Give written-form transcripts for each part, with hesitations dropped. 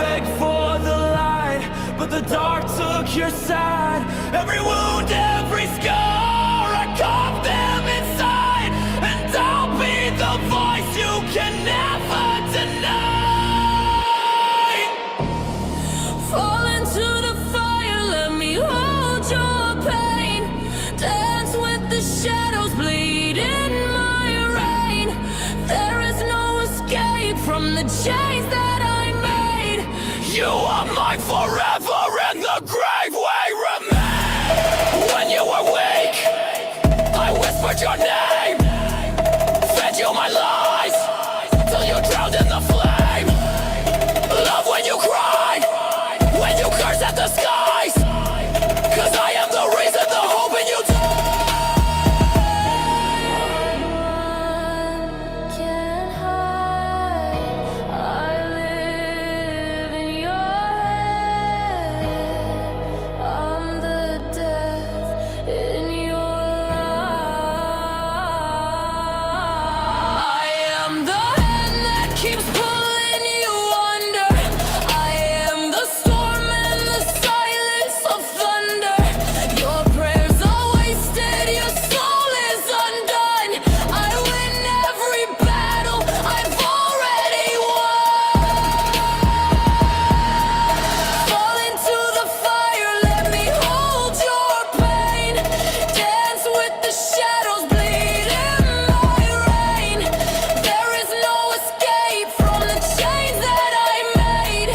beg for the light, but the dark took your side. Every wound, every scar, I carved them inside. And I'll be the voice you can never deny. Fall into the fire, let me hold your pain. Dance with the shadows, bleed in my rain. There is no escape from the chains that I made. You are mine forever, in the grave we remain. When you were weak, I whispered your name, fed you my lies, till you drowned in the flame. Love when you cry, when you curse at the skies, 'cause I am the reason, the hope in you die. Can't hide, I live in your head. I'm the death in your life. I am the hand that keeps pulling you under. I am the storm and the silence of thunder. Your prayers are wasted, your soul is undone. I win every battle, I've already won. Fall into the fire, let me hold your pain. Dance with the shadows, bleed in my rain. There is no escape from the chains that I made.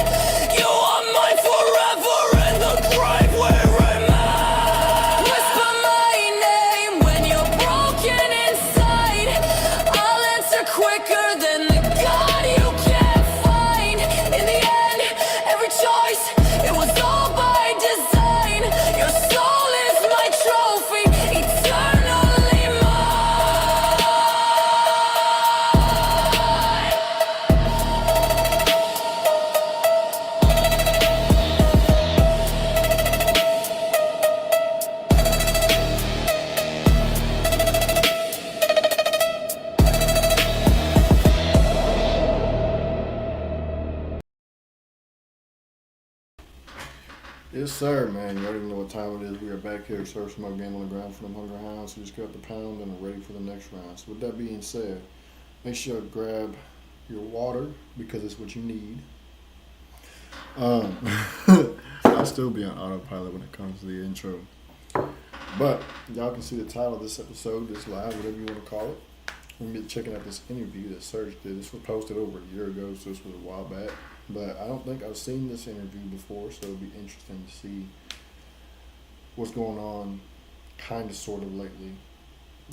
You are mine forever, in the grave we remain. Whisper my name when you're broken inside. I'll answer quicker than the God you can't find. In the end, every choice, it was all by design. Your soul is my trophy, eternally mine. Yes, sir, man. You already know what time it is. We are back here at Surf Smoke Game on the Ground for them Hunger Hounds. We just got the pound and are ready for the next round. So with that being said, make sure to grab your water because it's what you need. I'll still be on autopilot when it comes to the intro. But y'all can see the title of this episode, this live, whatever you want to call it. We're going to be checking out this interview that SERJ did. This was posted over a year ago, so this was a while back. But I don't think I've seen this interview before, so it'll be interesting to see what's going on kind of sort of lately,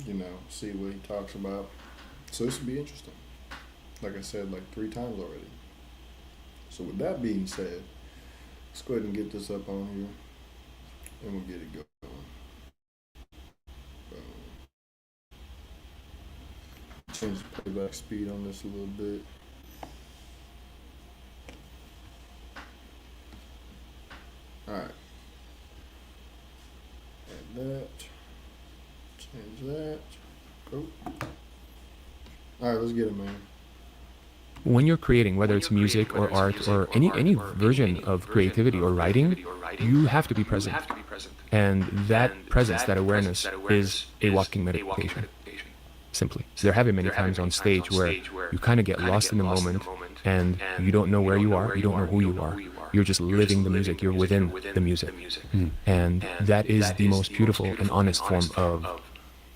you know, see what he talks about. So this will be interesting. Like I said, like 3 times already. So with that being said, let's go ahead and get this up on here, and we'll get it going. Change the playback speed on this a little bit. Alright. Add that. Change that. Go. Alright, let's get it, man. When you're creating, whether it's music or art or any version of creativity or writing, you have to be present. And that presence, that awareness is a walking meditation. Simply. There have been many times on stage where you kind of get lost in the moment and you don't know where you are, you don't know who you are. You're just living the music, you're within the music. And that is the most beautiful and honest form of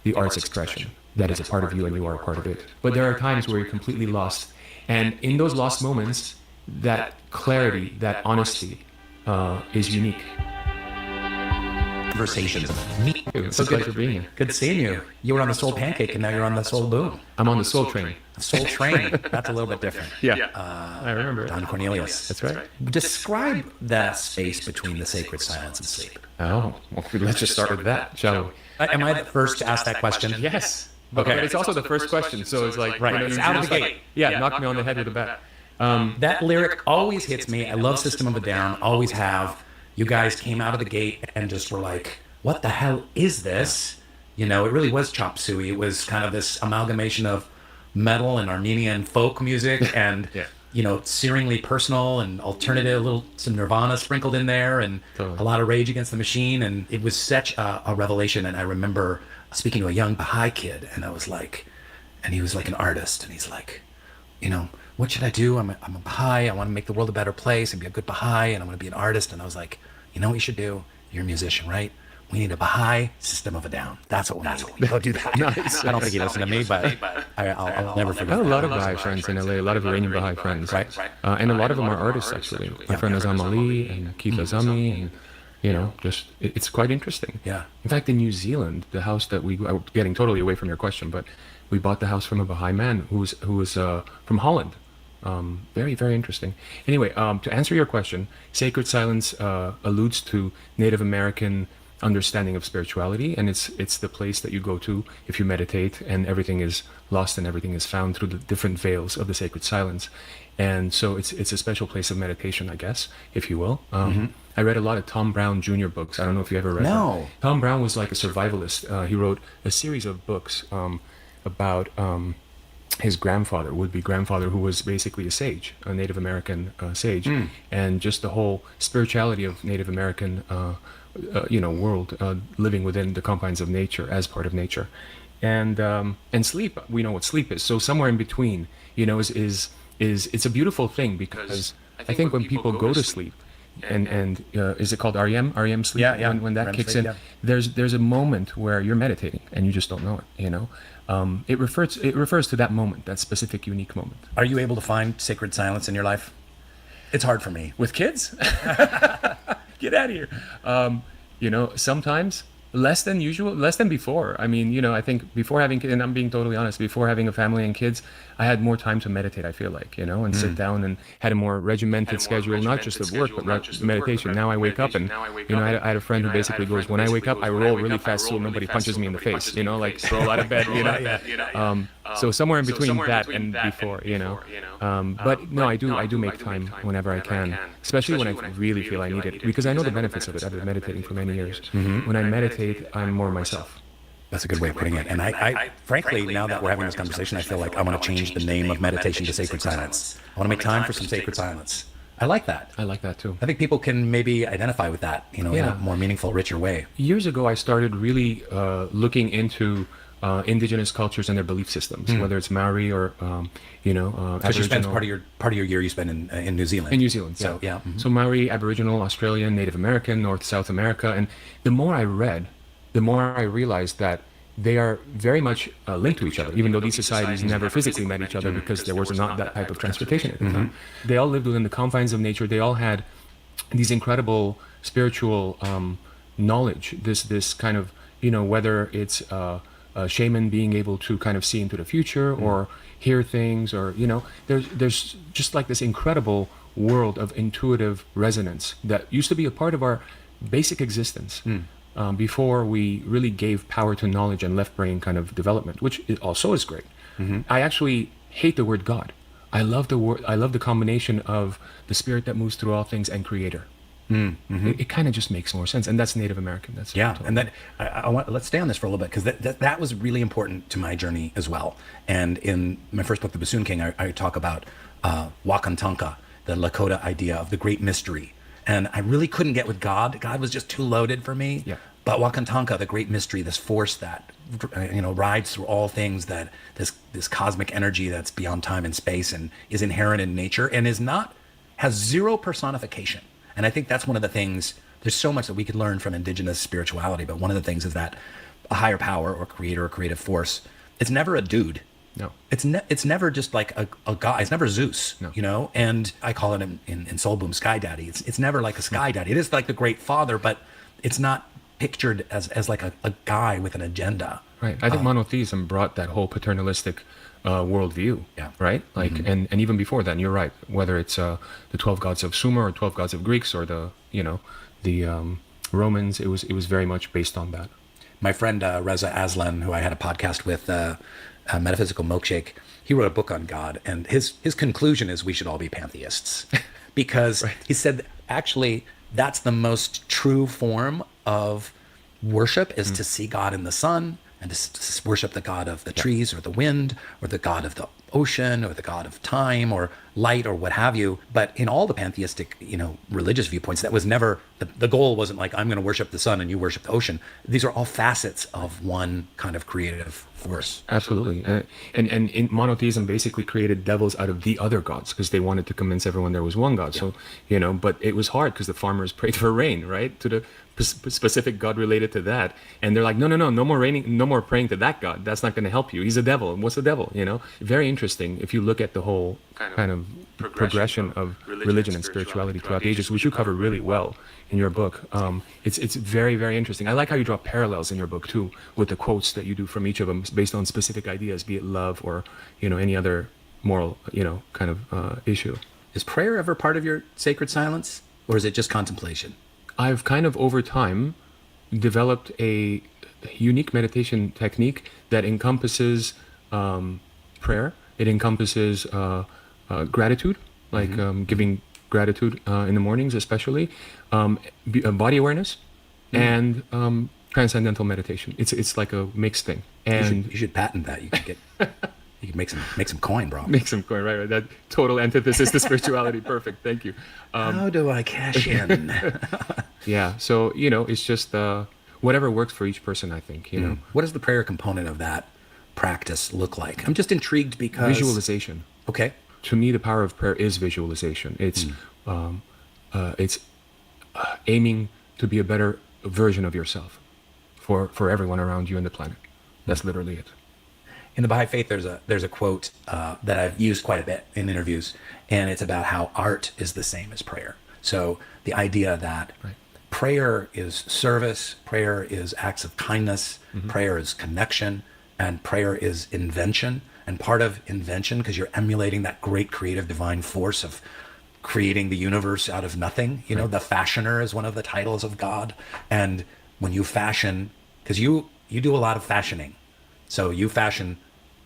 the art's expression. That is a part of you and you are a part of it. But there are times where you're completely lost. And in those lost moments, that clarity, that honesty is unique. Conversations. So good for being here. Good seeing you. You were on the Soul Pancake and now you're on the Soul Boom. I'm on the Soul Train. Soul Train. That's a little bit different. Yeah, I remember it. Don Cornelius. That's right. Describe that space between the sacred silence and sleep. Oh, well, let's just start with that, shall we? Am I the first to ask that question? Yes. Okay. But it's also the first question, so it's like... Right, you know, it's you out of just the like, gate. yeah, knock me on the head with a bat. That lyric always hits me. I love System of a Down, always have. You guys came out of the gate and just were like, what the hell is this? You know, it really was chop suey. It was kind of this amalgamation of metal and Armenian folk music and searingly personal and alternative, some Nirvana sprinkled in there, and Totally. a lot of Rage Against the Machine. And it was such a revelation. And I remember speaking to a young Baha'i kid, and I was like, and he was like an artist, and he's like, what should I do? I'm a Baha'i. I want to make the world a better place and be a good Baha'i, and I want to be an artist. And I was like, you know what you should do? You're a musician, right? We need a Baha'i System of a Down. That's what we need. Go do that. Nice. I don't think he listened to me, but I'll never I forget. have a lot of Baha'i friends in LA, a lot of Iranian Baha'i friends. Right. And a lot of them are artists, actually. My friend Azam Ali and Keith Azami, and, it's quite interesting. Yeah. In fact, in New Zealand, the house that I'm getting totally away from your question, but we bought the house from a Baha'i man who was from Holland. Very, very interesting. Anyway, to answer your question, sacred silence alludes to Native American understanding of spirituality, and it's the place that you go to if you meditate, and everything is lost and everything is found through the different veils of the sacred silence. And so it's a special place of meditation, I guess, if you will. I read a lot of Tom Brown Jr. books. I don't know if you ever read them. No. Tom Brown was like a survivalist. He wrote a series of books about his grandfather, would-be grandfather, who was basically a sage, a Native American sage, and just the whole spirituality of Native American world, living within the confines of nature, as part of nature, and sleep. We know what sleep is. So somewhere in between, is it's a beautiful thing, because I think when people go to sleep, and is it called REM sleep? Yeah. When that REM kicks sleep, in, yeah. there's a moment where you're meditating and you just don't know it. It refers to that moment, that specific, unique moment. Are you able to find sacred silence in your life? It's hard for me. With kids? Get out of here. Sometimes less than usual, less than before. I mean, I think before having, and I'm being totally honest, before having a family and kids, I had more time to meditate, I feel like, and sit down, and had a more regimented schedule, not just of work, but meditation. Now I wake up, and, I had a friend who basically goes, when I wake up, I roll really fast so nobody punches me in the face, like roll out of bed, so somewhere in between that and before, but no, I do make time whenever I can, especially when I really feel I need it, because I know the benefits of it. I've been meditating for many years. When I meditate, I'm more myself. That's a good way of putting it. And I frankly, now that we're having this conversation, I feel like I want to change the name of meditation to sacred silence. I want to make time for some sacred silence. I like that. I like that too. I think people can maybe identify with that, in a more meaningful, richer way. Years ago, I started really looking into indigenous cultures and their belief systems, whether it's Maori or Because you spent part of your year you spent in New Zealand. In New Zealand, So yeah. So Maori, Aboriginal, Australian, Native American, North, South America, and the more I read, the more I realized that they are very much linked to each other, even though these societies never physically met each other because there was not that type of transportation at the time. They all lived within the confines of nature. They all had these incredible spiritual knowledge, this kind of, whether it's a shaman being able to kind of see into the future or hear things, or, there's just like this incredible world of intuitive resonance that used to be a part of our basic existence. Before we really gave power to knowledge and left brain kind of development, which also is great. I actually hate the word God. I love the word. I love the combination of the spirit that moves through all things and creator. It kind of just makes more sense, and that's Native American. That's and that I want. Let's stay on this for a little bit, because that was really important to my journey as well. And in my first book, The Bassoon King, I talk about Wakantanka, the Lakota idea of the great mystery. And I really couldn't get with God. God was just too loaded for me. Yeah. But Wakantanka, the great mystery, this force that rides through all things, that this cosmic energy that's beyond time and space and is inherent in nature and has zero personification. And I think that's one of the things. There's so much that we could learn from indigenous spirituality, but one of the things is that a higher power or creator or creative force, it's never a dude. No. It's never just like a guy. It's never Zeus, No. And I call it in Soul Boom Sky Daddy. It's never like a Sky Daddy. It is like the Great Father, but it's not pictured as like a guy with an agenda. Right. I think monotheism brought that whole paternalistic worldview. Yeah. Right. Like, and even before then, you're right. Whether it's the 12 gods of Sumer or 12 gods of Greeks or the Romans, it was very much based on that. My friend Reza Aslan, who I had a podcast with, Metaphysical Milkshake, he wrote a book on God, and his conclusion is we should all be pantheists, because he said actually that's the most true form of worship, is to see God in the sun and to worship the God of the trees or the wind or the God of the ocean or the God of time or light or what have you. But in all the pantheistic, religious viewpoints, that was never, the goal wasn't like, I'm going to worship the sun and you worship the ocean. These are all facets of one kind of creative force. Absolutely. And in monotheism basically created devils out of the other gods because they wanted to convince everyone there was one God. So, but it was hard because the farmers prayed for rain, right? To the specific God related to that. And they're like, no more raining, no more praying to that God. That's not going to help you. He's a devil. And what's the devil? Very interesting. If you look at the whole kind of progression of religion and spirituality throughout the ages, which you cover really well in your book. It's very, very interesting. I like how you draw parallels in your book too, with the quotes that you do from each of them based on specific ideas, be it love or, any other moral, kind of issue. Is prayer ever part of your sacred silence, or is it just contemplation? I've kind of over time developed a unique meditation technique that encompasses prayer. It encompasses gratitude, like giving gratitude in the mornings, especially body awareness, and transcendental meditation. It's like a mixed thing. And you should patent that. You could make some coin, bro. Make some coin, right? That total antithesis to spirituality. Perfect. Thank you. How do I cash in? Yeah. So it's just whatever works for each person. I think. What does the prayer component of that practice look like? I'm just intrigued because visualization. Okay. To me, the power of prayer is visualization. It's aiming to be a better version of yourself for everyone around you and the planet. That's literally it. In the Baha'i Faith, there's a quote that I've used quite a bit in interviews, and it's about how art is the same as prayer. So the idea that prayer is service, prayer is acts of kindness, prayer is connection, and prayer is invention. And part of invention, because you're emulating that great creative divine force of creating the universe out of nothing. The fashioner is one of the titles of God. And when you fashion, because you do a lot of fashioning. So you fashion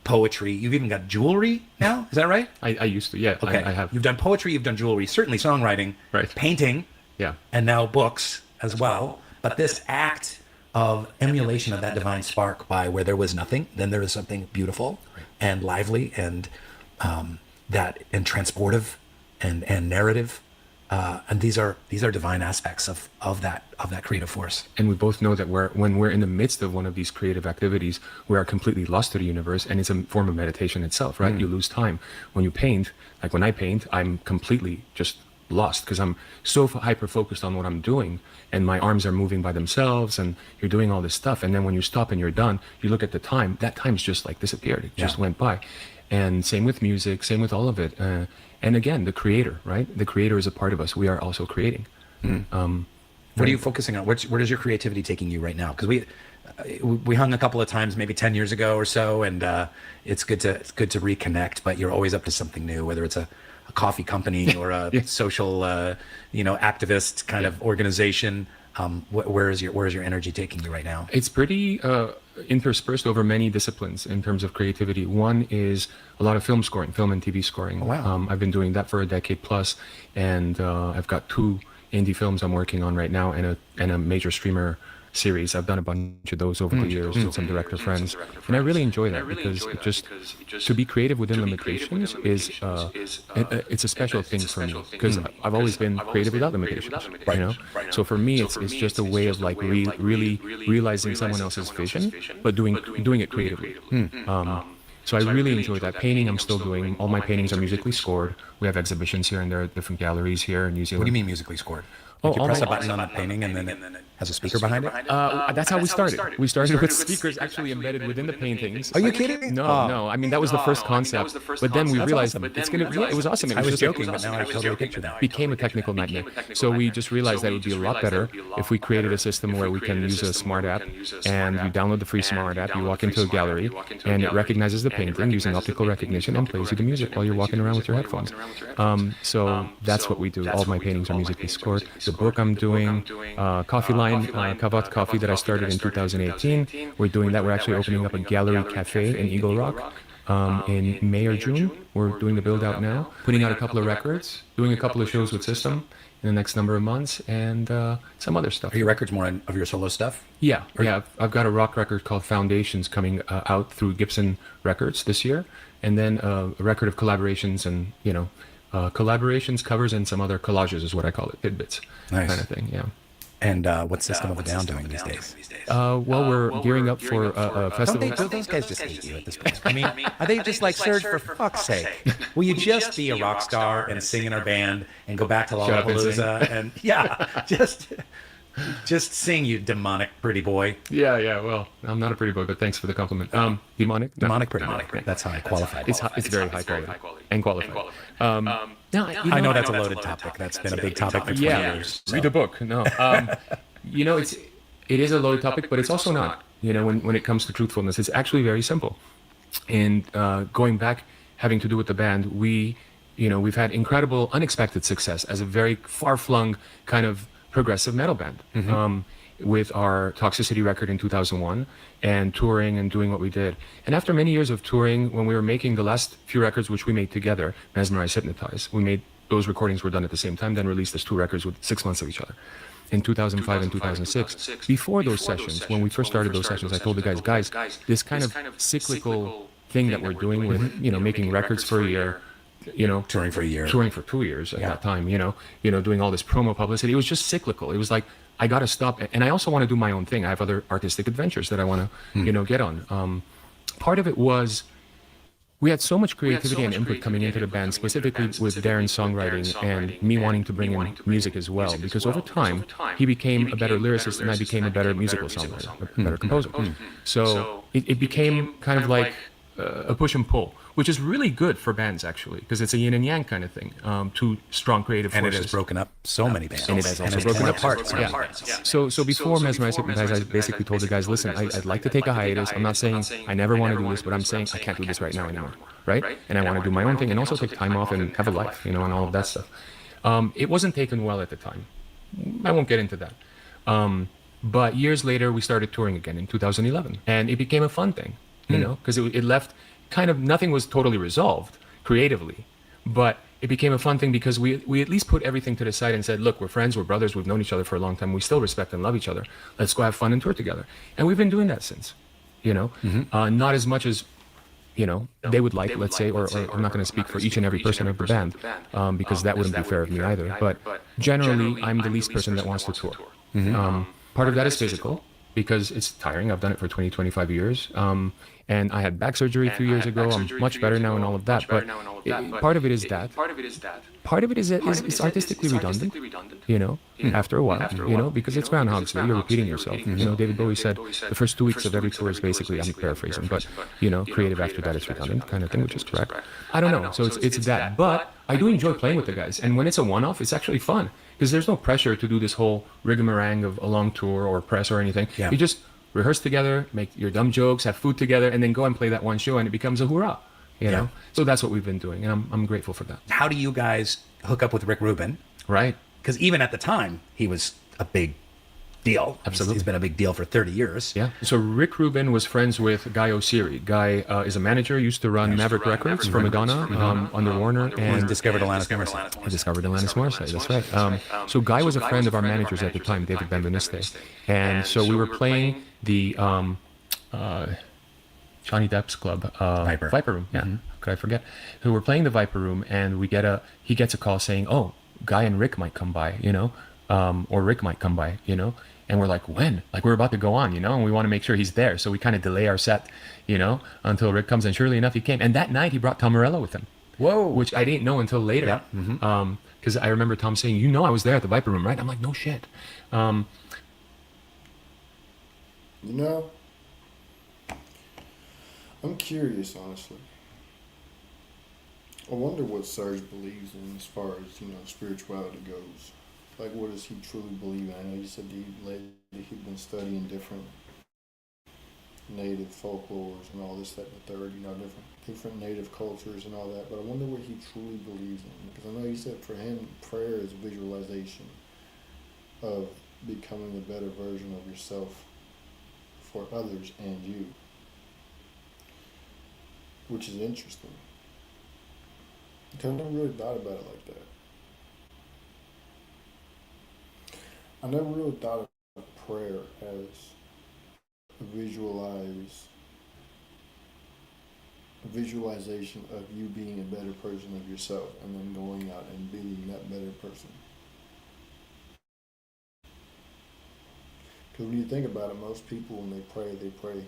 poetry. You've even got jewelry now. Is that right? I used to, yeah. Okay. I have. You've done poetry, you've done jewelry, certainly songwriting, painting, and now books as well. But this act of emulation of that divine spark by where there was nothing, then there is something beautiful and lively and transportive and narrative. And these are divine aspects of that creative force. And we both know that when we're in the midst of one of these creative activities, we are completely lost to the universe, and it's a form of meditation itself, right? You lose time. When you paint, like when I paint, I'm completely just lost because I'm so hyper focused on what I'm doing, and my arms are moving by themselves, and you're doing all this stuff. And then when you stop and you're done, you look at the time, that time's just like disappeared. It just went by. And same with music, same with all of it. And again, the creator, right? The creator is a part of us. We are also creating. What are you focusing on? Where is your creativity taking you right now? Because we hung a couple of times, maybe 10 years ago or so, and it's good to reconnect. But you're always up to something new, whether it's a coffee company or a social, activist kind of organization. Where is your energy taking you right now? It's pretty interspersed over many disciplines in terms of creativity. One is a lot of film scoring, film and TV scoring. Oh, wow. I've been doing that for a decade plus, and I've got 2 indie films I'm working on right now and a major streamer series. I've done a bunch of those over the years with some director friends, and I really enjoy that because it just to be creative within limitations is it's a special thing for me because I've always been creative without limitations, So for me, it's just a way of like really realizing someone else's vision, but doing it creatively. So I really enjoy that. Painting, I'm still doing. All my paintings are musically scored. We have exhibitions here and there at different galleries here in New Zealand. What do you mean musically scored? Like you press a button on a painting and then it has a speaker behind it? That's how we started. We started with speakers actually embedded within the paintings. Are you kidding? No. I mean, that was the first concept. But then we realized it's going to, it was awesome. It I was just joking, but now I totally picture that. became a technical nightmare. So we just realized that it would be a lot better if we created a system where we can use a smart app, and you download the free smart app, you walk into a gallery, and it recognizes the painting using optical recognition and plays you the music while you're walking around with your headphones. So that's what we do. All of my paintings are musically scored. The book I'm doing, coffee line, Kavat Coffee that I started in 2018. We're doing that. We're actually opening up a gallery cafe in Eagle Rock in May or June. We're doing the build out now, putting out a couple of records, doing a couple of shows with System in the next number of months, and some other stuff. Are your records more of your solo stuff? Yeah. I've got a rock record called Foundations coming out through Gibson Records this year, and then a record of collaborations and collaborations, covers, and some other collages is what I call it, tidbits, Nice. kind of thing. Yeah. And what System of a Down doing these days? Well, we're gearing up for a Don't festival. those guys just hate you at this point? I mean, are they just like, Serge, for fuck's sake, will you just be a rock star and sing in our band and go back to Shut up and sing. Lollapalooza and just sing, you demonic pretty boy. Yeah. Well, I'm not a pretty boy, but thanks for the compliment. Demonic? No. Demonic pretty boy. That's how I qualified it. It's very high quality and qualified. No, I know that's a loaded topic. That's been a big topic for 20 years. Read the book. No, it is a loaded topic, but it's also not. When it comes to truthfulness, it's actually very simple. And going back, having to do with the band, we've had incredible, unexpected success as a very far-flung kind of progressive metal band. With our Toxicity record in 2001 and touring and doing what we did. And after many years of touring, when we were making the last few records, which we made together, Mesmerize, Hypnotize, we made those recordings were done at the same time, then released as 2 records with 6 months of each other. In 2005 and 2006, before those sessions, when we first started those sessions, I told the guys, this kind of cyclical thing that we're doing with, making records for a year, Touring for a year. touring for 2 years at that time, doing all this promo publicity. It was just cyclical. It was like, I got to stop. And I also want to do my own thing. I have other artistic adventures that I want to, get on. Part of it was we had so much creativity and input coming into the band, specifically with Darren's songwriting and me wanting to bring in music as well. Because over time, he became a better lyricist and I became a better musical songwriter, a better composer. So it became kind of like a push and pull, which is really good for bands actually, because it's a yin and yang kind of thing. Two strong creative forces. And it has broken up so many bands. And it has also broken apart. So before Mesmerize, Hypnotize, I basically told the guys, listen, I'd like to take a hiatus. I'm not saying I never want to do this, but I'm saying I can't do this right now anymore, right? And I want to do my own thing and also take time off and have a life, and all of that stuff. It wasn't taken well at the time. I won't get into that. But years later, we started touring again in 2011, and it became a fun thing, because it left kind of nothing was totally resolved creatively, but it became a fun thing because we at least put everything to the side and said, look, we're friends, we're brothers, we've known each other for a long time, we still respect and love each other. Let's go have fun and tour together. And we've been doing that since, not as much as they would like, let's say, or I'm not going to speak for each and every person of the band, because that wouldn't be fair of me either. But generally, I'm the least person that wants to tour. Part of that is physical, because it's tiring. I've done it for 20, 25 years. And I had back surgery 2 years ago. I'm much better now and all of that. But part of it is that. Part of it is it's artistically redundant, after a while, because it's Groundhog's Day. You're repeating yourself. David Bowie said the first 2 weeks of every tour is basically, I'm paraphrasing, but, creative after that is redundant kind of thing, which is correct. I don't know. So it's that. But I do enjoy playing with the guys. And when it's a one-off, it's actually fun. Because there's no pressure to do this whole rigmarole of a long tour or press or anything. You just rehearse together, make your dumb jokes, have food together, and then go and play that one show, and it becomes a hoorah. know? So that's what we've been doing, and I'm grateful for that. How do you guys hook up with Rick Rubin? Right. Because even at the time, he was a big deal. Absolutely. He's been a big deal for 30 years. Yeah. So Rick Rubin was friends with Guy Oseary. Guy is a manager, used to run Maverick Records for Madonna, under Warner, and discovered Alanis Morissette. I discovered Alanis Morissette, that's right. So Guy was a friend of our managers at the time, David Benveniste. And so we were playing the Johnny Depp's club, Viper Room. Yeah, could I forget? So we're playing the Viper Room, and he gets a call saying, oh, Guy and Rick might come by, or Rick might come by, and we're like, when? Like, we're about to go on, and we want to make sure he's there. So we kind of delay our set, until Rick comes, and surely enough, he came. And that night, he brought Tom Morello with him. Whoa. Which I didn't know until later. Yeah. Because I remember Tom saying, I was there at the Viper Room, right? I'm like, no shit. I'm curious, honestly. I wonder what SERJ believes in as far as, spirituality goes. Like, what does he truly believe in? I know you said he'd been studying different native folklores and all this, that, and the third, different native cultures and all that, but I wonder what he truly believes in. Because I know you said for him, prayer is visualization of becoming a better version of yourself for others and you, which is interesting. I never really thought about it like that. I never really thought of prayer as a visualized visualization of you being a better person of yourself and then going out and being that better person. Because when you think about it, most people when they pray,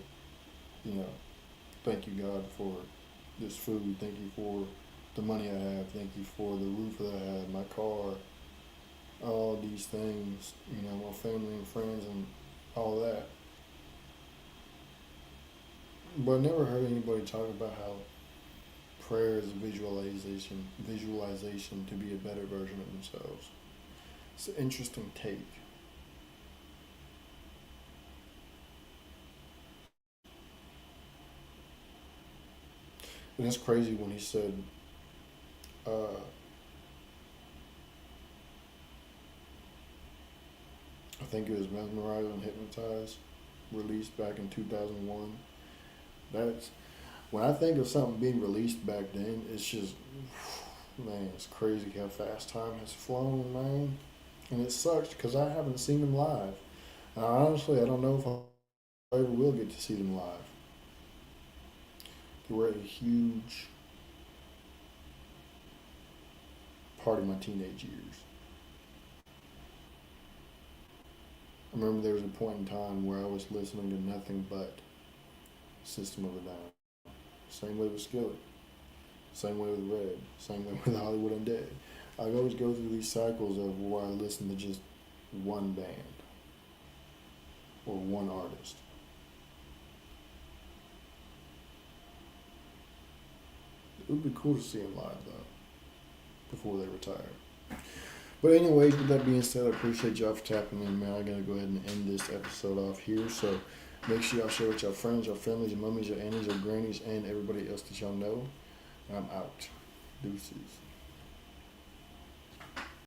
you know, thank you God for this food, thank you for the money I have, thank you for the roof that I have, my car, all these things, you know, my family and friends and all that. But I never heard anybody talk about how prayer is a visualization to be a better version of themselves. It's an interesting take. And it's crazy when he said, I think it was Mesmerized and Hypnotized, released back in 2001. That's when I think of something being released back then. It's just, man, it's crazy how fast time has flown, man. And it sucks because I haven't seen them live. And honestly, I don't know if I ever will get to see them live. They were a huge part of my teenage years. I remember there was a point in time where I was listening to nothing but System of a Down. Same way with Skillet. Same way with Red. Same way with Hollywood Undead. I always go through these cycles of where I listen to just one band or one artist. It would be cool to see them live though, before they retire. But anyway, with that being said, I appreciate y'all for tapping in, man. I gotta go ahead and end this episode off here. So make sure y'all share with your friends, your families, your mummies, your aunties, your grannies, and everybody else that y'all know. I'm out. Deuces.